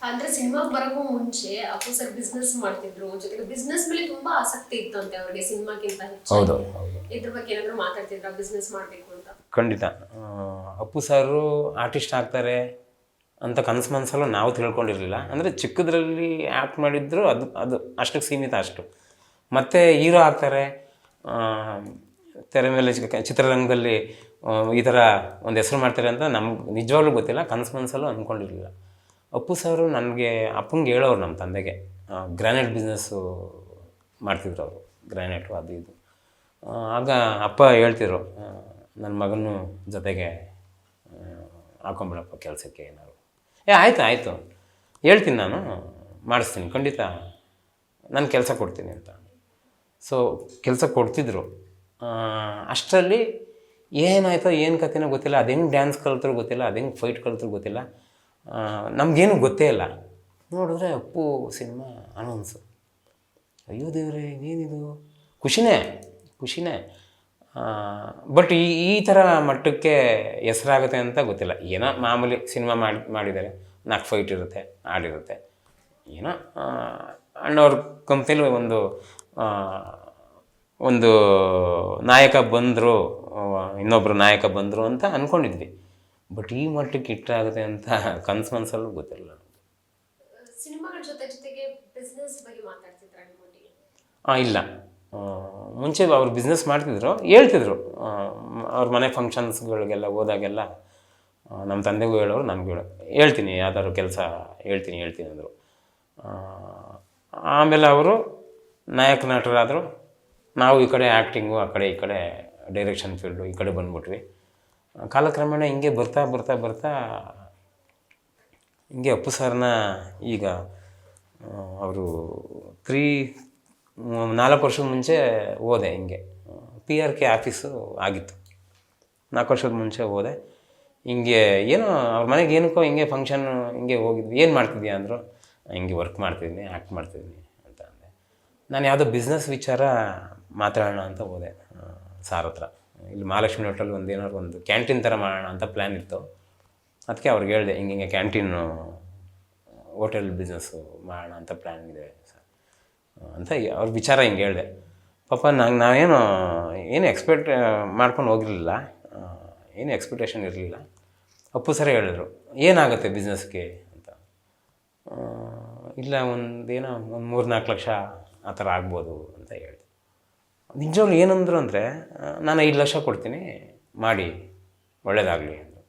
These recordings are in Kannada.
ಅಂದ್ರೆ ಸಿನಿಮಾಗೆ ಬರೋಕ್ಕೂ ಮುಂಚೆ ಅಪ್ಪು ಸರ್ ಬಿಸ್ನೆಸ್ ಮಾಡ್ತಿದ್ರು, ಜೊತೆಗೆ ಬಿಸ್ನೆಸ್ ಮೇಲೆ ತುಂಬಾ ಆಸಕ್ತಿ ಇತ್ತು ಅಂತೆ ಅವ್ರಿಗೆ ಸಿನಿಮಾಗಿಂತ ಹೌದು ಹೆಚ್ಚಾಗಿ. ಹೌದು ಇದ್ರ ಬಗ್ಗೆ ಏನಾದ್ರು ಮಾತಾಡ್ತಿದ್ರ ಬಿಸ್ನೆಸ್ ಮಾಡ್ಬೇಕು ಅಂತ? ಖಂಡಿತ. ಅಪ್ಪು ಸಾರು ಆರ್ಟಿಸ್ಟ್ ಆಗ್ತಾರೆ ಅಂತ ಕನಸು ಮನಸ್ಸಲ್ಲೂ ನಾವು ತಿಳ್ಕೊಂಡಿರಲಿಲ್ಲ. ಅಂದರೆ ಚಿಕ್ಕದ್ರಲ್ಲಿ ಆ್ಯಕ್ಟ್ ಮಾಡಿದ್ರು ಅದು ಅದು ಅಷ್ಟಕ್ಕೆ ಸೀಮಿತ ಅಷ್ಟು. ಮತ್ತು ಹೀರೋ ಆಗ್ತಾರೆ, ಆ, ತೆರೆ ಮೇಲೆ ಚಿತ್ರರಂಗದಲ್ಲಿ ಈ ಥರ ಒಂದು ಹೆಸರು ಮಾಡ್ತಾರೆ ಅಂತ ನಮ್ಗೆ ನಿಜವಾಗ್ಲೂ ಗೊತ್ತಿಲ್ಲ, ಕನಸು ಮನಸ್ಸಲ್ಲೂ ಅಂದ್ಕೊಂಡಿರಲಿಲ್ಲ. ಅಪ್ಪು ಸಾರು ನನಗೆ ಅಪ್ಪಂಗೆ ಹೇಳೋರು, ನಮ್ಮ ತಂದೆಗೆ ಗ್ರಾನೈಟ್ ಬಿಸ್ನೆಸ್ಸು ಮಾಡ್ತಿದ್ರು ಅವರು, ಗ್ರಾನೈಟು ಅದು ಇದು. ಆಗ ಅಪ್ಪ ಹೇಳ್ತಿದ್ರು, ನನ್ನ ಮಗನೂ ಜೊತೆಗೆ ಹಾಕೊಂಬಿಡಪ್ಪ ಕೆಲಸಕ್ಕೆ ಏನಾದ್ರು. ಆಯಿತು ಆಯಿತು ಹೇಳ್ತೀನಿ, ನಾನು ಮಾಡಿಸ್ತೀನಿ ಖಂಡಿತ, ನಾನು ಕೆಲಸ ಕೊಡ್ತೀನಿ ಅಂತ. ಸೊ ಕೆಲಸ ಕೊಡ್ತಿದ್ರು. ಅಷ್ಟರಲ್ಲಿ ಏನಾಯ್ತೋ ಏನು ಕಥೆನೋ ಗೊತ್ತಿಲ್ಲ, ಅದು ಹೆಂಗೆ ಡ್ಯಾನ್ಸ್ ಕಲ್ತರು ಗೊತ್ತಿಲ್ಲ, ಅದು ಹೆಂಗೆ ಫೈಟ್ ಕಲ್ತರು ಗೊತ್ತಿಲ್ಲ, ನಮಗೇನು ಗೊತ್ತೇ ಇಲ್ಲ. ನೋಡಿದ್ರೆ ಅಪ್ಪು ಸಿನಿಮಾ ಅನೌನ್ಸು. ಅಯ್ಯೋ ದೇವ್ರೆ ಏನಿದು, ಖುಷಿನೇ ಖುಷಿನೇ. ಬಟ್ ಈ ಥರ ಮಟ್ಟಕ್ಕೆ ಹೆಸರಾಗುತ್ತೆ ಅಂತ ಗೊತ್ತಿಲ್ಲ. ಏನೋ ಮಾಮೂಲಿ ಸಿನಿಮಾ ಮಾಡಿದ್ದಾರೆ, 4 ಫೈಟ್ ಇರುತ್ತೆ, ಹಾಡಿರುತ್ತೆ, ಏನೋ ಅಣ್ಣವ್ರ ಕಂಪ್ನಿಲಿ ಒಂದು ನಾಯಕ ಬಂದರು, ಇನ್ನೊಬ್ಬರು ನಾಯಕ ಬಂದರು ಅಂತ ಅಂದ್ಕೊಂಡಿದ್ವಿ. ಬಟ್ ಈ ಮಟ್ಟಕ್ಕೆ ಇಟ್ಟಾಗುತ್ತೆ ಅಂತ ಕನಸು ಮನಸ್ಸಲ್ಲೂ ಗೊತ್ತಿಲ್ಲ. ಸಿನಿಮಾಗಳ ಜೊತೆಗೆ ಬಿಸ್ನೆಸ್ ಬಗ್ಗೆ ಮಾತಾಡ್ತಿದ್ರ ನಿಮ್ಮೊಟ್ಟಿಗೆ? ಇಲ್ಲ, ಮುಂಚೆ ಅವ್ರು ಬಿಸ್ನೆಸ್ ಮಾಡ್ತಿದ್ರು, ಹೇಳ್ತಿದ್ರು. ಅವ್ರ ಮನೆ ಫಂಕ್ಷನ್ಸ್ಗಳಿಗೆಲ್ಲ ಹೋದಾಗೆಲ್ಲ ನಮ್ಮ ತಂದೆಗೂ ಹೇಳೋರು, ನನಗೂ ಹೇಳ್ತೀನಿ, ಯಾವ್ದಾದ್ರು ಕೆಲಸ ಹೇಳ್ತೀನಿ ಅಂದರು. ಆಮೇಲೆ ಅವರು ನಾಯಕ ನಟರಾದರು, ನಾವು ಈ ಕಡೆ ಆ್ಯಕ್ಟಿಂಗು, ಆ ಕಡೆ ಈ ಕಡೆ ಡೈರೆಕ್ಷನ್ ಫೀಲ್ಡು ಈ ಕಡೆ ಬಂದ್ಬಿಟ್ವಿ. ಕಾಲಕ್ರಮೇಣ ಹಿಂಗೆ ಬರ್ತಾ ಬರ್ತಾ ಬರ್ತಾ ಹಿಂಗೆ ಅಪ್ಪು ಸರ್ನ ಈಗ ಅವರು 4 ವರ್ಷದ ಮುಂಚೆ ಹೋದೆ. ಹಿಂಗೆ PRK ಆಫೀಸು ಆಗಿತ್ತು, 4 ವರ್ಷದ ಮುಂಚೆ ಹೋದೆ. ಹಿಂಗೆ ಏನೋ ಅವ್ರ ಮನೆಗೆ ಏನಕ್ಕೋ ಹಿಂಗೆ ಫಂಕ್ಷನ್ನು ಹಿಂಗೆ ಹೋಗಿದ್ವಿ. ಏನು ಮಾಡ್ತಿದ್ಯಾ ಅಂದರು. ಹಿಂಗೆ ವರ್ಕ್ ಮಾಡ್ತಿದ್ದೀನಿ, ಆ್ಯಕ್ಟ್ ಮಾಡ್ತಿದ್ದೀನಿ ಅಂತ ಅಂದೆ. ನಾನು ಯಾವುದೋ ಬಿಸ್ನೆಸ್ ವಿಚಾರ ಮಾತಾಡೋಣ ಅಂತ ಹೋದೆ ಸಾರ್ ಹತ್ರ. ಇಲ್ಲಿ ಮಹಾಲಕ್ಷ್ಮಿ ಹೋಟೆಲ್ ಒಂದು ಕ್ಯಾಂಟೀನ್ ಥರ ಮಾಡೋಣ ಅಂತ ಪ್ಲ್ಯಾನ್ ಇತ್ತು. ಅದಕ್ಕೆ ಅವ್ರಿಗೆ ಹೇಳಿದೆ, ಹಿಂಗೆ ಕ್ಯಾಂಟೀನು ಹೋಟೆಲ್ ಬಿಸ್ನೆಸ್ಸು ಮಾಡೋಣ ಅಂತ ಪ್ಲ್ಯಾನ್ ಇದೆ ಸರ್ ಅಂತ ಅವ್ರ ವಿಚಾರ ಹಿಂಗೆ ಹೇಳಿದೆ. ಪಾಪ ನಾವೇನು ಎಕ್ಸ್ಪೆಕ್ಟ್ ಮಾಡ್ಕೊಂಡು ಹೋಗಿರಲಿಲ್ಲ, ಏನು ಎಕ್ಸ್ಪೆಕ್ಟೇಷನ್ ಇರಲಿಲ್ಲ. ಅಪ್ಪು ಸರೇ ಹೇಳಿದ್ರು, ಏನಾಗುತ್ತೆ ಬಿಸ್ನೆಸ್ಗೆ ಅಂತ. ಇಲ್ಲ ಒಂದು 3-4 ಲಕ್ಷ ಆ ಥರ ಆಗ್ಬೋದು ಅಂತ ಹೇಳಿದೆ. ನಿಜವಾಗ್ಲೂ ಏನಂದ್ರು ಅಂದರೆ, ನಾನು 5 ಲಕ್ಷ ಕೊಡ್ತೀನಿ, ಮಾಡಿ ಒಳ್ಳೆಯದಾಗಲಿ ಅಂದರು.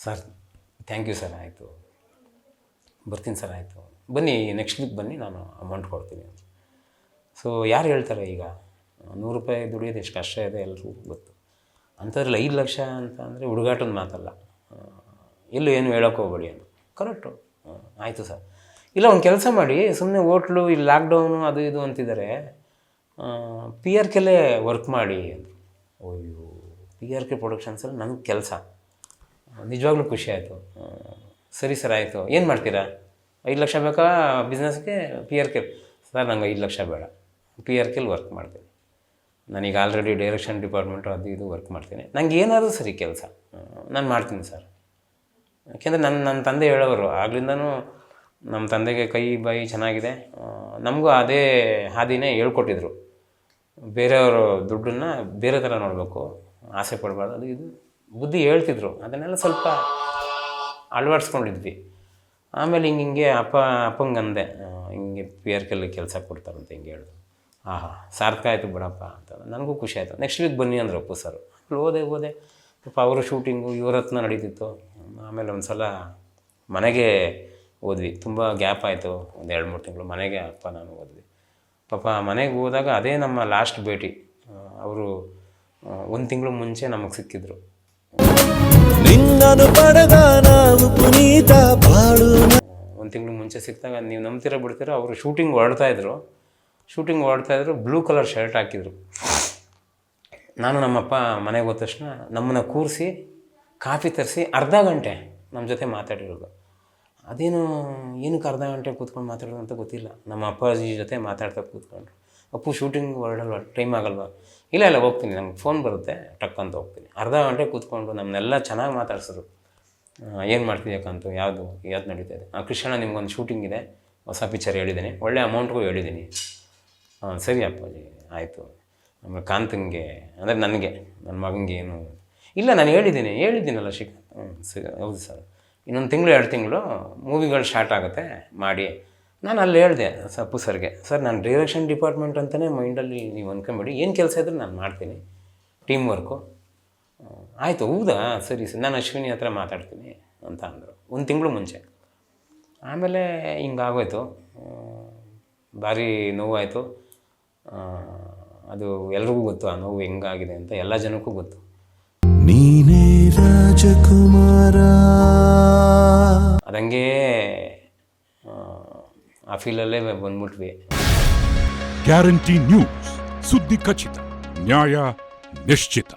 ಸರ್ ಥ್ಯಾಂಕ್ ಯು ಸರ್, ಆಯಿತು ಬರ್ತೀನಿ ಸರ್, ಆಯಿತು ಬನ್ನಿ ನೆಕ್ಸ್ಟ್ ವೀಕ್ ಬನ್ನಿ, ನಾನು ಅಮೌಂಟ್ ಕೊಡ್ತೀನಿ ಅಂತ. ಸೊ ಯಾರು ಹೇಳ್ತಾರೆ, ಈಗ 100 ರೂಪಾಯಿ ದುಡಿಯೋದು ಎಷ್ಟು ಕಷ್ಟ ಇದೆ ಎಲ್ರಿಗೂ ಗೊತ್ತು. ಅಂಥದ್ರಲ್ಲಿ 5 ಲಕ್ಷ ಅಂತ ಅಂದರೆ ಹುಡುಗಾಟದ ಮಾತಲ್ಲ, ಎಲ್ಲೂ ಏನು ಹೇಳೋಕ್ಕೆ ಹೋಗಬೇಡಿ ಅಂದರು. ಕರೆಕ್ಟು, ಆಯಿತು ಸರ್. ಇಲ್ಲ ಒಂದು ಕೆಲಸ ಮಾಡಿ, ಸುಮ್ಮನೆ ಹೋಟ್ಲು ಇಲ್ಲಿ ಲಾಕ್ಡೌನು ಅದು ಇದು ಅಂತಿದ್ದಾರೆ, PRKಲ್ಲೇ ವರ್ಕ್ ಮಾಡಿ ಅಂದರು. ಅಯ್ಯೋ, PRK ಪ್ರೊಡಕ್ಷನ್ಸಲ್ಲಿ ನನಗೆ ಕೆಲಸ, ನಿಜವಾಗ್ಲೂ ಖುಷಿ ಆಯಿತು. ಸರಿ ಸರ್ ಆಯಿತು, ಏನು ಮಾಡ್ತೀರಾ, 5 ಲಕ್ಷ ಬೇಕಾ ಬಿಸ್ನೆಸ್ಗೆ? PRK ಸರ್ ನಂಗೆ 5 ಲಕ್ಷ ಬೇಡ, PRKಲ್ಲಿ ವರ್ಕ್ ಮಾಡ್ತೀನಿ, ನಾನೀಗ ಆಲ್ರೆಡಿ ಡೈರೆಕ್ಷನ್ ಡಿಪಾರ್ಟ್ಮೆಂಟು ಅದು ಇದು ವರ್ಕ್ ಮಾಡ್ತೀನಿ, ನಂಗೆ ಏನಾದರೂ ಸರಿ ಕೆಲಸ ನಾನು ಮಾಡ್ತೀನಿ ಸರ್. ಯಾಕೆಂದರೆ ನನ್ನ ತಂದೆ ಹೇಳೋರು, ಆಗ್ಲಿಂದನೂ ನಮ್ಮ ತಂದೆಗೆ ಕೈ ಬಾಯಿ ಚೆನ್ನಾಗಿದೆ, ನಮಗೂ ಅದೇ ಹಾದಿನೇ ಹೇಳ್ಕೊಟ್ಟಿದ್ರು. ಬೇರೆಯವರು ದುಡ್ಡನ್ನು ಬೇರೆ ಥರ ನೋಡಬೇಕು, ಆಸೆ ಪಡಬಾರ್ದು, ಅದು ಇದು ಬುದ್ಧಿ ಹೇಳ್ತಿದ್ರು. ಅದನ್ನೆಲ್ಲ ಸ್ವಲ್ಪ ಅಳವಡಿಸ್ಕೊಂಡಿದ್ವಿ. ಆಮೇಲೆ ಹಿಂಗೆ ಅಪ್ಪಂಗೆ ಅಂದೆ, ಹಿಂಗೆ PRKಲ್ಲಿ ಕೆಲಸ ಕೊಡ್ತಾರಂತ ಹಿಂಗೆ ಹೇಳಿದ್ರು. ಸಾರ್ಥಕ ಆಯಿತು ಬಿಡಪ್ಪ ಅಂತ ನನಗೂ ಖುಷಿ ಆಯಿತು. ನೆಕ್ಸ್ಟ್ ವೀಕ್ ಬನ್ನಿ ಅಂದರು ಅಪ್ಪು ಸರ್. ಹೋದೆ ಪಾಪ ಅವರು ಶೂಟಿಂಗು ಇವ್ರ ಹತ್ರ ನಡೀತಿತ್ತು. ಆಮೇಲೆ ಒಂದು ಸಲ ಮನೆಗೆ ಹೋದ್ವಿ, ತುಂಬ ಗ್ಯಾಪ್ ಆಯಿತು, ಒಂದು 2-3 ತಿಂಗಳು ಮನೆಗೆ ಅಪ್ಪ ನಾನು ಹೋದ್ವಿ. ಪಾಪ ಮನೆಗೆ ಹೋದಾಗ ಅದೇ ನಮ್ಮ ಲಾಸ್ಟ್ ಭೇಟಿ. ಅವರು 1 ತಿಂಗಳು ಮುಂಚೆ ನಮಗೆ ಸಿಕ್ಕಿದ್ರು. ಒಂದು ತಿಂಗಳು ಮುಂಚೆ ಸಿಕ್ಕಿದಾಗ ನೀವು ನಂಬ್ತೀರ ಬಿಡ್ತೀರ, ಅವರು ಶೂಟಿಂಗ್ ಹೊರಡ್ತಾಯಿದ್ರು, ಬ್ಲೂ ಕಲರ್ ಶರ್ಟ್ ಹಾಕಿದ್ರು. ನಾನು ನಮ್ಮಪ್ಪ ಮನೆಗೆ ಹೋದ ತಕ್ಷಣ ನಮ್ಮನ್ನು ಕೂರಿಸಿ ಕಾಫಿ ತರಿಸಿ ಅರ್ಧ ಗಂಟೆ ನಮ್ಮ ಜೊತೆ ಮಾತಾಡಿರೋದು. ಏನಕ್ಕೆ ಅರ್ಧ ಗಂಟೆ ಕೂತ್ಕೊಂಡು ಮಾತಾಡೋದು ಅಂತ ಗೊತ್ತಿಲ್ಲ. ನಮ್ಮ ಅಪ್ಪಾಜಿ ಜೊತೆ ಮಾತಾಡ್ತಾ ಕೂತ್ಕೊಂಡ್ರು. ಅಪ್ಪು ಶೂಟಿಂಗ್ ಹೊರಡಲ್ವ, ಟೈಮ್ ಆಗಲ್ವಾ? ಇಲ್ಲ ಹೋಗ್ತೀನಿ, ನಂಗೆ ಫೋನ್ ಬರುತ್ತೆ ಟಕ್ ಅಂತ ಹೋಗ್ತೀನಿ. ಅರ್ಧ ಗಂಟೆ ಕೂತ್ಕೊಂಡು ನಮ್ಮನ್ನೆಲ್ಲ ಚೆನ್ನಾಗಿ ಮಾತಾಡ್ಸಿದ್ರು. ಏನು ಮಾಡ್ತಿದ್ಯಾ ಕಾಂತು, ಯಾವುದು ನಡೀತಾ ಇದೆ? ಕೃಷ್ಣ ನಿಮ್ಗೊಂದು ಶೂಟಿಂಗ್ ಇದೆ, ಹೊಸ ಪಿಕ್ಚರ್ ಹೇಳಿದ್ದೀನಿ, ಒಳ್ಳೆ ಅಮೌಂಟ್ಗೂ ಹೇಳಿದ್ದೀನಿ. ಹಾಂ ಸರಿ ಅಪ್ಪಾಜಿ ಆಯಿತು. ಆಮೇಲೆ ಕಾಂತಂಗೆ ಅಂದರೆ ನನಗೆ ನನ್ನ ಮಗನಿಗೆ ಏನು ಇಲ್ಲ, ನಾನು ಹೇಳಿದ್ದೀನಲ್ಲ ಸರಿ ಹೌದು ಸರ್, ಇನ್ನೊಂದು ತಿಂಗಳು 2 ತಿಂಗಳು ಮೂವಿಗಳು ಸ್ಟಾರ್ಟ್ ಆಗುತ್ತೆ ಮಾಡಿ. ನಾನು ಅಲ್ಲಿ ಹೇಳಿದೆ ಅಪ್ಪು ಸರ್ಗೆ, ಸರ್ ನಾನು ಡೈರೆಕ್ಷನ್ ಡಿಪಾರ್ಟ್ಮೆಂಟ್ ಅಂತಲೇ ಮೈಂಡಲ್ಲಿ ನೀವು ಅಂದ್ಕೊಂಬೇಡಿ, ಏನು ಕೆಲಸ ಇದ್ರೂ ನಾನು ಮಾಡ್ತೀನಿ, ಟೀಮ್ ವರ್ಕು. ಆಯಿತು ಹೌದಾ ಸರಿ ನಾನು ಅಶ್ವಿನಿ ಹತ್ರ ಮಾತಾಡ್ತೀನಿ ಅಂತ ಅಂದರು 1 ತಿಂಗಳು ಮುಂಚೆ. ಆಮೇಲೆ ಹಿಂಗಾಗೋಯ್ತು, ಭಾರಿ ನೋವಾಯಿತು. ಅದು ಎಲ್ರಿಗೂ ಗೊತ್ತು ಆ ನೋವು ಹೆಂಗಾಗಿದೆ ಅಂತ, ಎಲ್ಲ ಜನಕ್ಕೂ ಗೊತ್ತು. ನೀನೇ ರಾಜಕುಮಾರ ಅದಂಗೆ ಆ ಫೀಲಲ್ಲೇ ಬಂದ್ಬಿಟ್ವಿ. ಗ್ಯಾರಂಟಿ ನ್ಯೂಸ್, ಸುದ್ದಿ ಖಚಿತ, ನ್ಯಾಯ ನಿಶ್ಚಿತ.